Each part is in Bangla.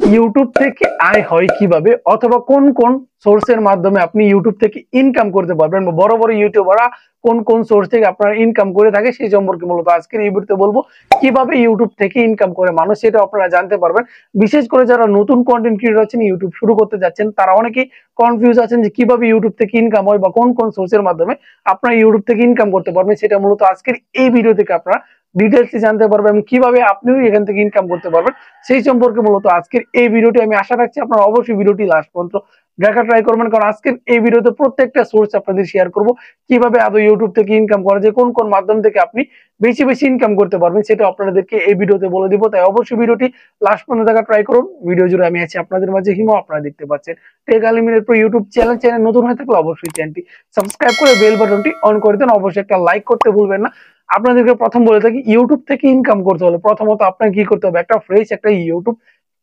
ইউটিউব থেকে আয় হয় কিভাবে অথবা কোন কোন সোর্সের মাধ্যমে আপনি ইউটিউব থেকে ইনকাম করতে পারবেন বা বড় বড় ইউটিউবাররা কোন কোন সোর্স থেকে আপনারা ইনকাম করে থাকে সেই সম্পর্কে মূলত আজকের এই ভিডিওতে বলবো। কিভাবে ইউটিউব থেকে ইনকাম করে মানুষ সেটা আপনারা জানতে পারবেন। বিশেষ করে যারা নতুন কন্টেন্ট ক্রিয়েটর আছেন, ইউটিউব শুরু করতে যাচ্ছেন, তারা অনেকেই কনফিউজ আছেন যে কিভাবে ইউটিউব থেকে ইনকাম হয় বা কোন কোন সোর্সের মাধ্যমে আপনারা ইউটিউব থেকে ইনকাম করতে পারবেন। সেটা মূলত আজকের এই ভিডিও থেকে আপনারা ডিটেলসে জানতে পারবেন এবং কিভাবে আপনিও এখান থেকে ইনকাম করতে পারবেন সেই সম্পর্কে মূলত আজকের এই ভিডিওটি। আমি আশা রাখছি আপনারা অবশ্যই ভিডিওটি লাস্ট পর্যন্ত দেখা ট্রাই করবেন, কারণ আজকের এই ভিডিওতে প্রত্যেকটা সোর্স আপনাদের শেয়ার করব কিভাবে আদৌ ইউটিউব থেকে ইনকাম করা যায়, কোন কোন মাধ্যম থেকে আপনি বেশি বেশি ইনকাম করতে পারবেন সেটা আপনাদেরকে এই ভিডিওতে বলে দিব। তাই অবশ্যই ভিডিওটি লাস্ট পর্যন্ত দেখা ট্রাই করুন। ভিডিও জুড়ে আমি আছি আপনাদের মাঝে হিমো, আপনারা দেখতে পাচ্ছেন take unlimited pro YouTube channel নতুন হয়ে থাকলে অবশ্যই চ্যানেলটি সাবস্ক্রাইব করে বেল বাটনটি অন করে দেন। অবশ্যই একটা লাইক করতে ভুলবেন না। আপনাদেরকে প্রথম বলে থাকি, ইউটিউব থেকে ইনকাম করতে হলে প্রথমত আপনাকে কি করতে হবে, একটা ফ্রেশ একটা ইউটিউব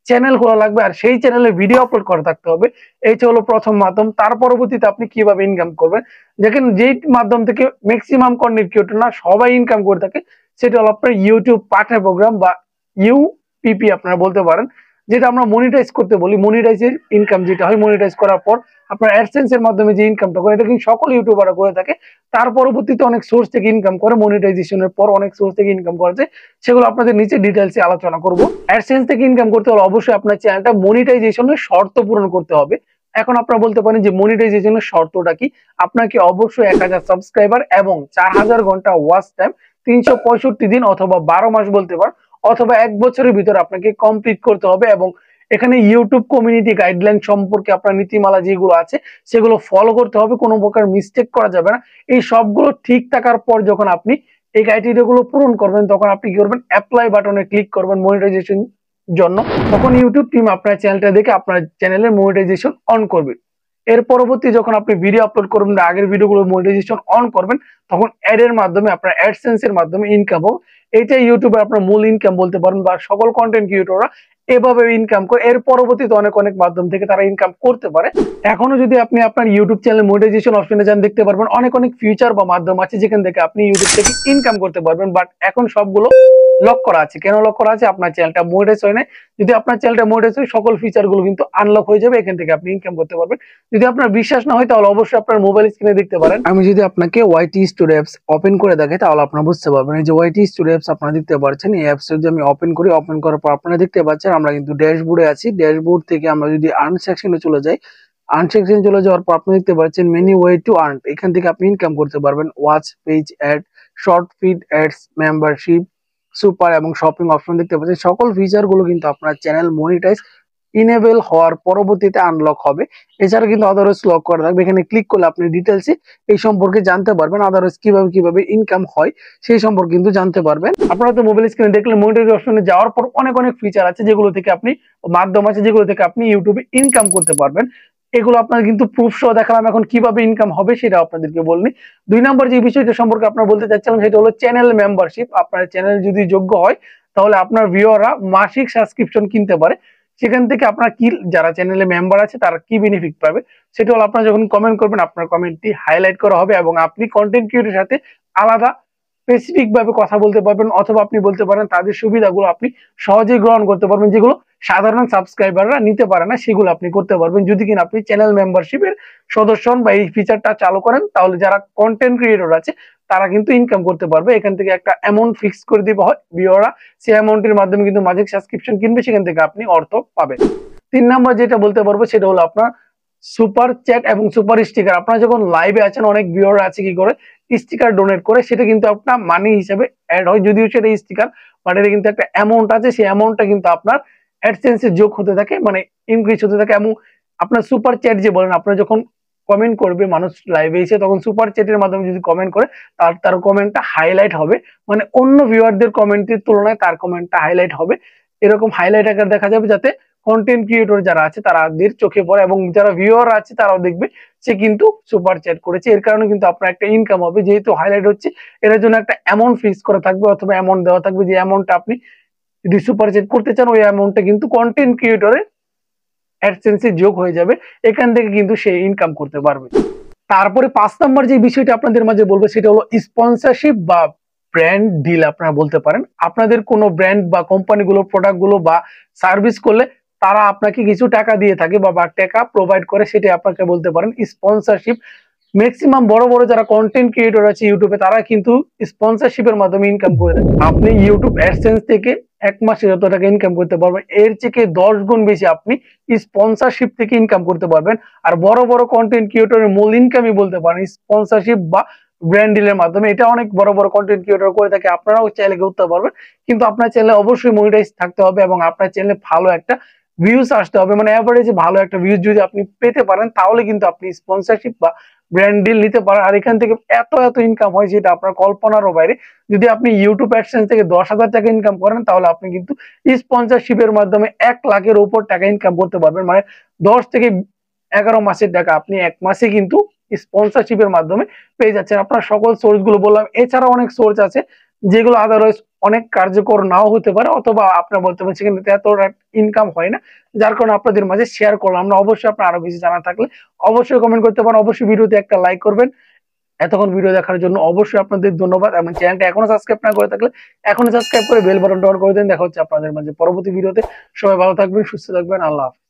চ্যানেল খোলা লাগবে আর সেই চ্যানেলে ভিডিও আপলোড করা থাকতে হবে। এইটা হলো প্রথম মাধ্যম। তার পরবর্তীতে আপনি কিভাবে ইনকাম করবেন, দেখেন যেই মাধ্যম থেকে ম্যাক্সিমাম কন্টেন্ট ক্রিয়েটর না সবাই ইনকাম করে থাকে সেটা হলো আপনার ইউটিউব পার্টনার প্রোগ্রাম বা ইউপিপি আপনারা বলতে পারেন, যেটা আমরা মনিটাইজ করতে বলি। মনিটাইজের ইনকাম যেটা হয়, মনিটাইজ করার পর আপনার অ্যাডসেন্স এর মাধ্যমে যে ইনকামটা করে, এটা কিন্তু সকল ইউটিউবাররা করে থাকে। তার পরবর্তীতে অনেক সোর্স থেকে ইনকাম করে, মনিটাইজেশনের পর অনেক সোর্স থেকে ইনকাম করা যায়, সেগুলো আপনাদের নিচে ডিটেলসে আলোচনা করব। অ্যাডসেন্স থেকে ইনকাম করতে হলে অবশ্যই আপনার চ্যানেলটা মনিটাইজেশনের শর্ত পূরণ করতে হবে। এখন আপনারা বলতে পারেন যে মনিটাইজেশনের শর্তটা কি? আপনাকে অবশ্যই 1000 সাবস্ক্রাইবার এবং 4000 ঘন্টা ওয়াচ টাইম 365 দিন অথবা 12 মাস বলতে পারেন অথবা 1 বছরের ভিতরে আপনাকে কমপ্লিট করতে হবে। এবং এখানে ইউটিউব কমিউনিটি গাইডলাইন সম্পর্কে আপনার নীতিমালা যেগুলো আছে সেগুলো ফলো করতে হবে, কোনো প্রকার মিস্টেক করা যাবে না। এই সবগুলো ঠিক থাকার পর যখন আপনি এই ক্রাইটেরিয়া গুলো পূরণ করবেন তখন আপনি কি করবেন, অ্যাপ্লাই বাটনে ক্লিক করবেন মনিটাইজেশন জন্য। তখন ইউটিউব টিম আপনার চ্যানেলটা দেখে আপনার চ্যানেলের মনিটাইজেশন অন করবে। এর পরবর্তী যখন আপনি ভিডিও আপলোড করবেন, আগের ভিডিওগুলো মনিটাইজেশন অন করবেন, তখন অ্যাড এর মাধ্যমে আপনার অ্যাডসেন্স এর মাধ্যমে ইনকাম হবে। এইটাই ইউটিউবের আপনার মূল ইনকাম বলতে পারেন বা সকল কন্টেন্ট ক্রিয়েটররা এভাবে ইনকাম করে। এর পরবর্তীতে অনেক অনেক মাধ্যম থেকে তারা ইনকাম করতে পারে। এখনো যদি আপনি আপনার ইউটিউব চ্যানেল মনিটাইজেশন অপশনে যান, দেখতে পারবেন অনেক অনেক ফিচার বা মাধ্যম আছে যেখান থেকে আপনি ইউটিউব থেকে ইনকাম করতে পারবেন। বাট এখন সবগুলো লক করা আছে। কেন লক করা আছে? আপনার চ্যানেলটা মনিটাইজ হয় না। যদি আপনার চ্যানেলটা মনিটাইজ হয়, সকল ফিচার গুলো কিন্তু আনলক হয়ে যাবে, এখান থেকে আপনি ইনকাম করতে পারবেন। যদি আপনার বিশ্বাস না হয় তাহলে অবশ্যই আপনার মোবাইল স্ক্রিনে দেখতে পারেন। আমি যদি আপনাকে ওয়াইটি স্টুডিও অ্যাপস ওপেন করে দেখাই তাহলে আপনারা বুঝতে পারবেন। এই যে ওয়াইটি স্টুডিও অ্যাপস আপনারা দেখতে পাচ্ছেন, এই অ্যাপস যদি আমি ওপেন করি, ওপেন করার পর আপনারা দেখতে পাচ্ছেন আমরা কিন্তু ড্যাশবোর্ডে আছি। ড্যাশবোর্ড থেকে আমরা যদি আর্ন সেকশনে চলে যাই, আর্ন সেকশনে চলে যাওয়ার পর আপনি দেখতে পাচ্ছেন মেনি ওয়ে টু আর্ন। এখান থেকে আপনি ইনকাম করতে পারবেন। Watch, page ad, short feed ads, membership, super এবং শপিং অপশন দেখতে পাচ্ছেন। সকল ফিচার গুলো কিন্তু আপনার চ্যানেল মনিটাইজ ইনেবল হওয়ার পরবর্তীতে আনলক হবে। এছাড়া কিন্তু আদারওয়াইজ লক করা থাকবে। এখানে ক্লিক করলে আপনি ডিটেলসে এই সম্পর্কে জানতে পারবেন। আদারওয়াইজ কিভাবে ইনকাম হয় সেই সম্পর্কে কিন্তু জানতে পারবেন। আপনারা তো মোবাইল স্ক্রিনে দেখলে মনিটাইজ অপশনে যাওয়ার পর অনেক অনেক ফিচার আছে যেগুলো থেকে আপনি, মাধ্যম আছে যেগুলো থেকে আপনি ইউটিউবে ইনকাম করতে পারবেন। এগুলো আপনার কিন্তু প্রুফ সহ দেখালাম। এখন কিভাবে ইনকাম হবে সেটা আপনাদেরকে বলিনি। 2 নম্বর যে বিষয়টা সম্পর্কে আপনারা বলতে চাচ্ছিলাম সেটা হলো চ্যানেল মেম্বারশিপ। আপনার চ্যানেল যদি যোগ্য হয় তাহলে আপনার ভিউয়াররা মাসিক সাবস্ক্রিপশন কিনতে পারে। সেখান থেকে আপনার কি, যারা চ্যানেলে মেম্বার আছে তারা কি বেনিফিট পাবে সেটা হলো আপনারা যখন কমেন্ট করবেন আপনার কমেন্টটি হাইলাইট করা হবে এবং আপনি কন্টেন্ট ক্রিয়েটরের সাথে আলাদা স্পেসিফিক ভাবে কথা বলতে পারবেন, অথবা আপনি বলতে পারেন তাদের সুবিধাগুলো আপনি সহজেই গ্রহণ করতে পারবেন, যেগুলো সাধারণ সাবস্ক্রাইবাররা নিতে পারে না, সেগুলো আপনি করতে পারবেন যদি কিনা আপনি চ্যানেল মেম্বারশিপের সদস্য হন বা এই ফিচারটা চালু করেন। তাহলে যারা কন্টেন্ট ক্রিয়েটর আছে তারা কিন্তু ইনকাম করতে পারবে। এখান থেকে একটা অ্যামাউন্ট ফিক্স করে দেওয়া হয় ভিউয়াররা, সেই অ্যামাউন্টের মাধ্যমে কিন্তু মাসিক সাবস্ক্রিপশন কিনবে, সেখান থেকে আপনি অর্থ পাবেন। 3 নাম্বার যেটা বলতে পারবো সেটা হলো আপনার সুপার চ্যাট এবং সুপার স্টিকার। আপনারা যখন লাইভে আছেন অনেক ভিউয়ার আছে কি করে স্টিকার ডোনেট করে, সেটা কিন্তু আপনার মানি হিসেবে অ্যাড হয়। যদিও সেটা স্টিকার, বাট এটা কিন্তু একটা অ্যামাউন্ট আছে, সেই অ্যামাউন্টটা কিন্তু আপনার অ্যাডসেন্সে যোগ হতে থাকে, মানে ইনক্রিজ হতে থাকে। এবং আপনার সুপার চ্যাট যে বলেন, আপনারা যখন কমেন্ট করবে মানুষ লাইভে এসে, তখন সুপার চ্যাটের মাধ্যমে যদি কমেন্ট করে তার কমেন্টটা হাইলাইট হবে, মানে অন্য ভিউয়ারদের কমেন্টের তুলনায় তার কমেন্টটা হাইলাইট হবে। এরকম হাইলাইট আকার দেখা যাবে যাতে কন্টেন্ট ক্রিয়েটর যারা আছে তাদের চোখে পড়ে এবং যারা ভিউয়ার আছে তারাও দেখবে সে কিন্তু সুপার চ্যাট করেছে। এর কারণে কিন্তু আপনার একটা ইনকাম হবে, যেহেতু হাইলাইট হচ্ছে। এর জন্য একটা অ্যামাউন্ট ফিক্স করা থাকবে অথবা অ্যামাউন্ট দেওয়া থাকবে, যে অ্যামাউন্টটা আপনি যদি সুপার চ্যাট করতে চান ওই অ্যামাউন্টটা কিন্তু কন্টেন্ট ক্রিয়েটরের অ্যাডসেন্সে যোগ হয়ে যাবে। এখান থেকে কিন্তু সে ইনকাম করতে পারবে। তারপরে 5 নম্বর যে বিষয়টা আপনাদের মাঝে বলবো সেটা হলো স্পন্সরশিপ বা ব্র্যান্ড ডিল আপনারা বলতে পারেন। আপনাদের কোনো ব্র্যান্ড বা কোম্পানিগুলো প্রোডাক্টগুলো বা সার্ভিস করলে তারা আপনাকে কিছু টাকা দিয়ে থাকে বা টাকা প্রোভাইড করে, সেটাই আপনাকে বলতে পারেন স্পন্সরশিপ। ম্যাক্সিমাম বড় বড় যারা কন্টেন্ট ক্রিয়েটর আছে ইউটিউবে, তারা কিন্তু স্পন্সরশিপের মাধ্যমে ইনকাম করে থাকে। আপনি ইউটিউব অ্যাডসেন্স থেকে এক মাসে যত টাকা ইনকাম করতে পারবেন, এর থেকে 10 গুণ বেশি আপনি স্পন্সরশিপ থেকে ইনকাম করতে পারবেন। আর বড় বড় কন্টেন্ট ক্রিয়েটরের মূল ইনকামই বলতে পারেন স্পন্সরশিপ বা ব্র্যান্ড ডিলের মাধ্যমে। এটা অনেক বড় বড় কন্টেন্ট ক্রিয়েটর করে থাকে, আপনারাও চাইলে করতে পারবেন। কিন্তু আপনার চ্যানেলে অবশ্যই মনিটাইজ থাকতে হবে এবং আপনার চ্যানেলে ভালো একটা ভিউজ আসতে হবে, মানে এভারেজে ভালো একটা ভিউজ যদি আপনি পেতে পারেন, তাহলে কিন্তু আপনি স্পন্সরশিপ বা ব্র্যান্ড ডিল নিতে পারেন। আর এখান থেকে এত এত ইনকাম হয় যেটা আপনার কল্পনারও বাইরে। যদি আপনি ইউটিউব অ্যাডসেন্স থেকে 10,000 টাকা ইনকাম করেন, তাহলে আপনি কিন্তু স্পন্সরশিপের মাধ্যমে 1 লাখের উপর টাকা ইনকাম করতে পারবেন। মানে 10 থেকে 11 মাসের টাকা আপনি এক মাসে কিন্তু স্পন্সরশিপের মাধ্যমে পেয়ে যাচ্ছেন। আপনার সকল সোর্স গুলো বললাম, এছাড়া অনেক সোর্স আছে যেগুলো আদারওয়াইজ অনেক কার্যকর নাও হতে পারে, অথবা আপনার বলতে পারেন সেখানে এত ইনকাম হয় না, যার কারণে আপনাদের মাঝে শেয়ার করলাম। আমরা অবশ্যই আপনার আরো কিছু জানা থাকলে অবশ্যই কমেন্ট করতে পারেন, অবশ্যই ভিডিওতে একটা লাইক করবেন। এতক্ষণ ভিডিও দেখার জন্য অবশ্যই আপনাদের ধন্যবাদ, এবং চ্যানেলটা এখনো সাবস্ক্রাইব না করে থাকলে এখনো সাবস্ক্রাইব করে বেল বাটনটা অন করে দেন। দেখা হচ্ছে আপনাদের মাঝে পরবর্তী ভিডিওতে। সবাই ভালো থাকবেন, সুস্থ থাকবেন, আল্লাহ হাফেজ।